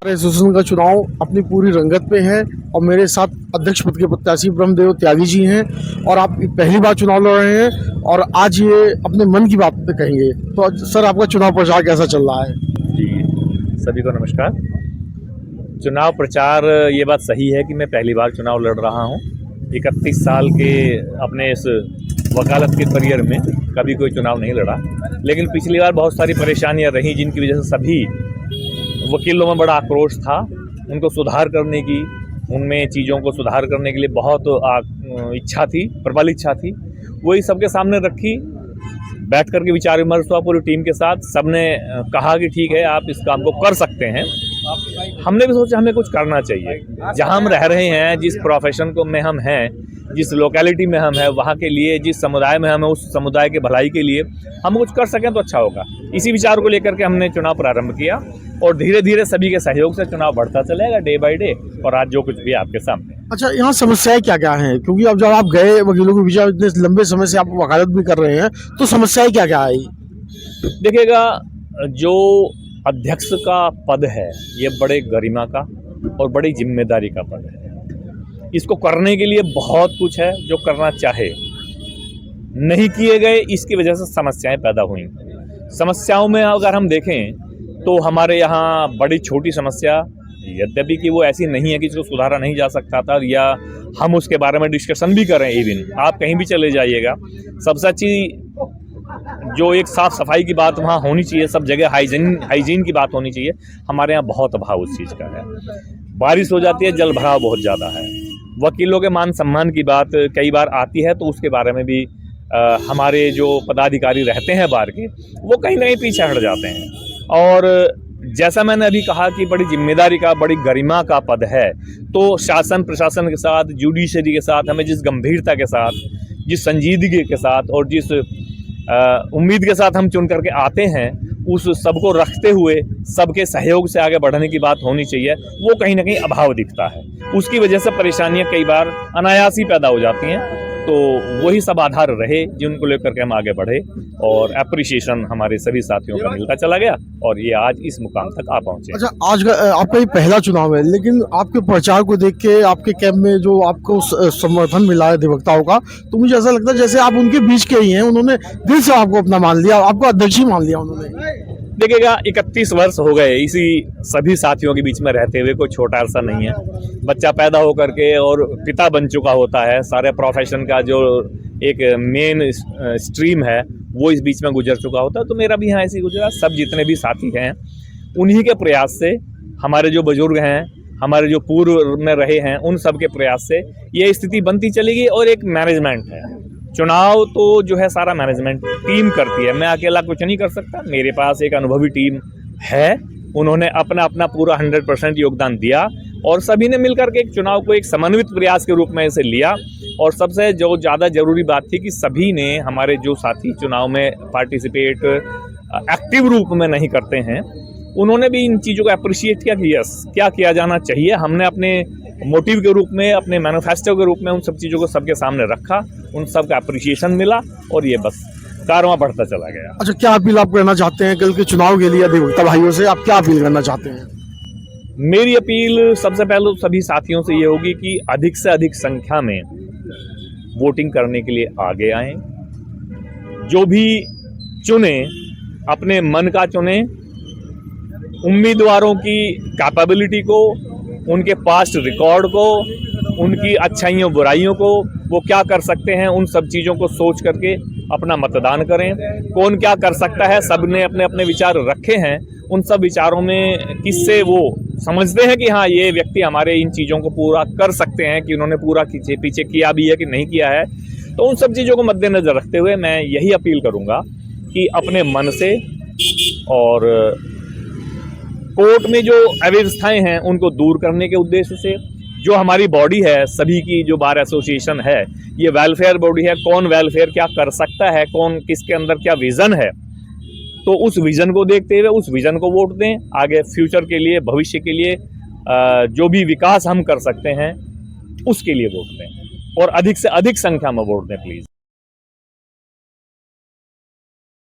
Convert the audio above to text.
Association का चुनाव अपनी पूरी रंगत पे है और मेरे साथ अध्यक्ष पद के प्रत्याशी ब्रह्मदेव त्यागी जी हैं और आप पहली बार चुनाव लड़ रहे हैं और आज ये अपने मन की बात कहेंगे। तो सर, आपका चुनाव प्रचार कैसा चल रहा है? जी, सभी को नमस्कार। चुनाव प्रचार, ये बात सही है कि मैं पहली बार चुनाव लड़ रहा हूँ। 31 साल के अपने इस वकालत के करियर में कभी कोई चुनाव नहीं लड़ा, लेकिन पिछली बार बहुत सारी परेशानियाँ रहीं जिनकी वजह से सभी वकीलों में बड़ा आक्रोश था। उनको सुधार करने की, उनमें चीज़ों को सुधार करने के लिए बहुत इच्छा थी, प्रबल इच्छा थी। वही सबके सामने रखी, बैठ कर के विचार विमर्श हुआ पूरी टीम के साथ। सबने कहा कि ठीक है, आप इस काम को कर सकते हैं। हमने भी सोचा हमें कुछ करना चाहिए। जहां हम रह रहे हैं, जिस प्रोफेशन को में हम हैं, जिस लोकेलिटी में हम हैं, वहाँ के लिए, जिस समुदाय में हम हैं, उस समुदाय के भलाई के लिए हम कुछ कर सकें तो अच्छा होगा। इसी विचार को लेकर के हमने चुनाव प्रारंभ किया और धीरे धीरे सभी के सहयोग से चुनाव बढ़ता चलेगा डे बाय डे। और आज जो कुछ भी आपके सामने। अच्छा, यहाँ समस्याएं क्या क्या हैं? क्योंकि अब जब आप गए वकीलों के बीच, इतने लंबे समय से आप वकालत भी कर रहे हैं, तो समस्याएं क्या क्या आई? देखिएगा, जो अध्यक्ष का पद है ये बड़े गरिमा का और बड़ी जिम्मेदारी का पद है। इसको करने के लिए बहुत कुछ है जो करना चाहे, नहीं किए गए, इसकी वजह से समस्याएं पैदा हुई। समस्याओं में अगर हम देखें तो हमारे यहाँ बड़ी छोटी समस्या, यद्यपि कि वो ऐसी नहीं है कि इसको सुधारा नहीं जा सकता था, या हम उसके बारे में डिस्कशन भी करें। इवन आप कहीं भी चले जाइएगा, सबसे अच्छी जो एक साफ सफाई की बात वहाँ होनी चाहिए, सब जगह हाइजीन की बात होनी चाहिए। हमारे यहाँ बहुत अभाव उस चीज़ का है। बारिश हो जाती है, जल भराव बहुत ज़्यादा है। वकीलों के मान सम्मान की बात कई बार आती है, तो उसके बारे में भी हमारे जो पदाधिकारी रहते हैं बाहर के, वो कहीं ना कहीं पीछे हट जाते हैं। और जैसा मैंने अभी कहा कि बड़ी जिम्मेदारी का, बड़ी गरिमा का पद है, तो शासन प्रशासन के साथ, जुडिशरी के साथ हमें जिस गंभीरता के साथ, जिस संजीदगी के साथ और जिस उम्मीद के साथ हम चुन करके आते हैं, उस सबको रखते हुए सबके सहयोग से आगे बढ़ने की बात होनी चाहिए। वो कहीं ना कहीं अभाव दिखता है। उसकी वजह से परेशानियां कई बार अनायास ही पैदा हो जाती हैं। तो वही सब आधार रहे जिनको लेकर के हम आगे बढ़े और एप्रिसिएशन हमारे सभी साथियों का मिलता चला गया और ये आज इस मुकाम तक आ पहुंचे। अच्छा, आज आपका ये पहला चुनाव है, लेकिन आपके प्रचार को देख के, आपके कैंप में जो आपको समर्थन मिला है अधिवक्ताओं का, तो मुझे ऐसा लगता है जैसे आप उनके बीच के ही हैं। उन्होंने दिल से आपको अपना मान लिया, आपको अध्यक्ष ही मान लिया उन्होंने। देखिएगा, 31 वर्ष हो गए इसी सभी साथियों के बीच में रहते हुए। कोई छोटा अरसा नहीं है। बच्चा पैदा होकर के और पिता बन चुका होता है। सारे प्रोफेशन का जो एक मेन स्ट्रीम है वो इस बीच में गुजर चुका होता है। तो मेरा भी यहाँ ऐसे ही गुजरा। सब जितने भी साथी हैं, उन्हीं के प्रयास से, हमारे जो बुजुर्ग हैं, हमारे जो पूर्व में रहे हैं, उन सब के प्रयास से ये स्थिति बनती चलेगी। और एक मैनेजमेंट है, चुनाव तो जो है सारा मैनेजमेंट टीम करती है। मैं अकेला कुछ नहीं कर सकता। मेरे पास एक अनुभवी टीम है, उन्होंने अपना अपना पूरा 100% योगदान दिया और सभी ने मिलकर के एक चुनाव को एक समन्वित प्रयास के रूप में इसे लिया। और सबसे जो ज़्यादा जरूरी बात थी कि सभी ने, हमारे जो साथी चुनाव में पार्टिसिपेट एक्टिव रूप में नहीं करते हैं, उन्होंने भी इन चीज़ों को अप्रिशिएट किया कि यस, क्या किया जाना चाहिए। हमने अपने मोटिव के रूप में, अपने मैनिफेस्टो के रूप में उन सब चीज़ों को सबके सामने रखा, उन सब का अप्रिशिएशन मिला और ये बस कारवां बढ़ता चला गया। अच्छा, क्या अपील आप करना चाहते हैं कल के चुनाव के लिए अधिवक्ता भाइयों से? आप क्या अपील करना चाहते हैं? मेरी अपील सबसे पहले तो सभी साथियों से ये होगी कि अधिक से अधिक संख्या में वोटिंग करने के लिए आगे आएं। जो भी चुने, अपने मन का चुने। उम्मीदवारों की कैपेबिलिटी को, उनके पास्ट रिकॉर्ड को, उनकी अच्छाइयों बुराइयों को, वो क्या कर सकते हैं, उन सब चीज़ों को सोच करके अपना मतदान करें। कौन क्या कर सकता है, सब ने अपने अपने विचार रखे हैं। उन सब विचारों में किससे वो समझते हैं कि हाँ, ये व्यक्ति हमारे इन चीज़ों को पूरा कर सकते हैं, कि उन्होंने पूरा पीछे किया भी है कि नहीं किया है। तो उन सब चीज़ों को मद्देनज़र रखते हुए मैं यही अपील करूँगा कि अपने मन से और कोर्ट में जो अव्यवस्थाएं हैं उनको दूर करने के उद्देश्य से, जो हमारी बॉडी है, सभी की जो बार एसोसिएशन है, ये वेलफेयर बॉडी है। कौन वेलफेयर क्या कर सकता है, कौन किसके अंदर क्या विज़न है, तो उस विज़न को देखते हुए उस विज़न को वोट दें। आगे फ्यूचर के लिए, भविष्य के लिए जो भी विकास हम कर सकते हैं उसके लिए वोट दें और अधिक से अधिक संख्या में वोट दें प्लीज़।